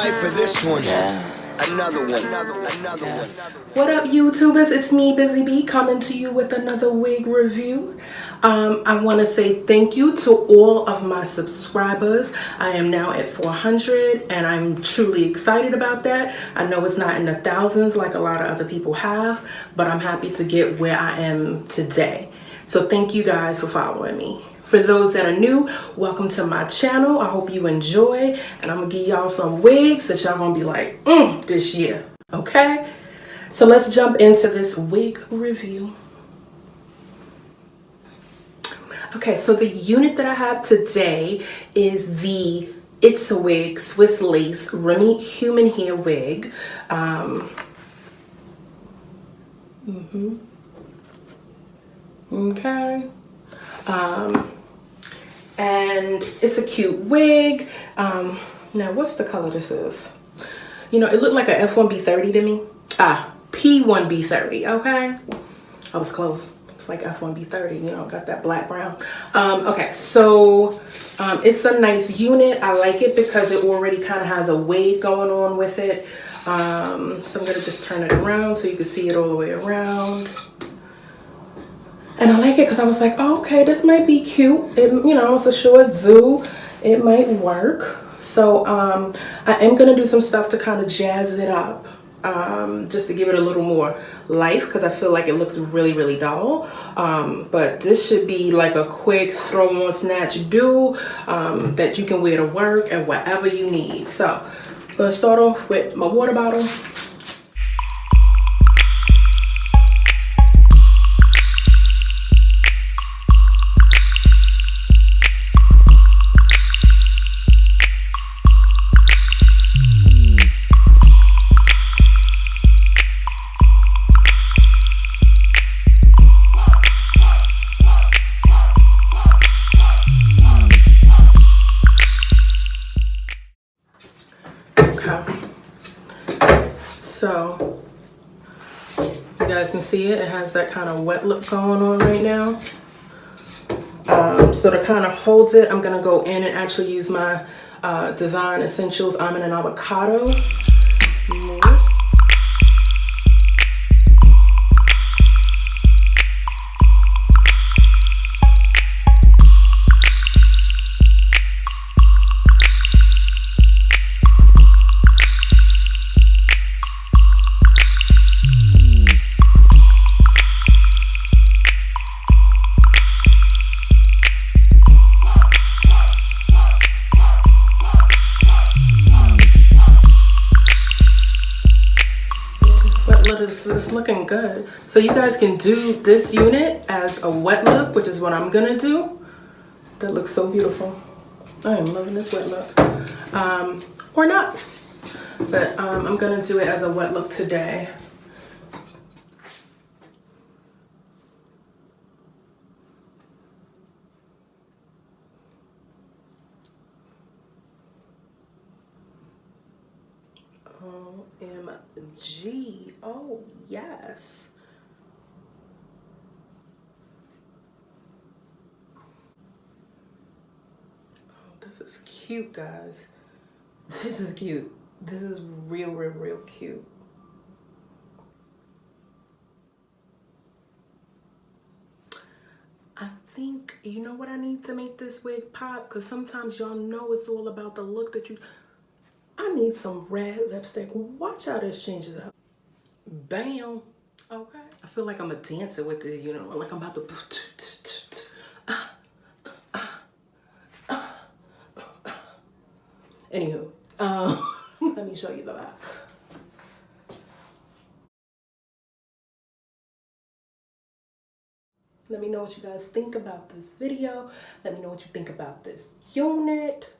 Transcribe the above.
life for this one. Another one. What up, YouTubers? It's me, Busy Bee, coming to you with another wig review. I want to say thank you to all of my subscribers. I am now at 400 and I'm truly excited about that. I know it's not in the thousands like a lot of other people have, but I'm happy to get where I am today. So thank you guys for following me. For those that are new, welcome to my channel. I hope you enjoy, and I'm gonna give y'all some wigs that y'all gonna be like, this year, okay? So let's jump into this wig review. Okay, so the unit that I have today is the It's a Wig Swiss Lace Remi Human Hair Wig. Okay. And it's a cute wig. Now, what's the color this is? You know, it looked like a F1B30 to me. P1B30, okay? I was close. It's like F1B30, you know, got that black brown. Okay, so it's a nice unit. I like it because it already kind of has a wave going on with it. So I'm gonna just turn it around so you can see it all the way around. And I like it because I was like, oh, okay, this might be cute. It, you know, it's a short zoo. It might work. So I am going to do some stuff to kind of jazz it up. Just to give it a little more life because I feel like it looks really, really dull. But this should be like a quick throw on, snatch, do that you can wear to work and whatever you need. So I'm going to start off with my water bottle. So you guys can see it has that kind of wet look going on right now. So to kind of hold it, I'm gonna go in and actually use my Design Essentials Almond and Avocado mousse. It's looking good. So you guys can do this unit as a wet look, which is what I'm gonna do. That looks so beautiful. I am loving this wet look. Or not. But I'm gonna do it as a wet look today. OMG. Oh, yes. Oh, this is cute, guys. This is cute. This is real, real, real cute. I think, you know what I need to make this wig pop? Because sometimes y'all know it's all about the look that you... I need some red lipstick. Watch how this changes up. Bam. Okay. I feel like I'm a dancer with this, you know, like I'm about to... Anywho, let me show you the back. Let me know what you guys think about this video. Let me know what you think about this unit.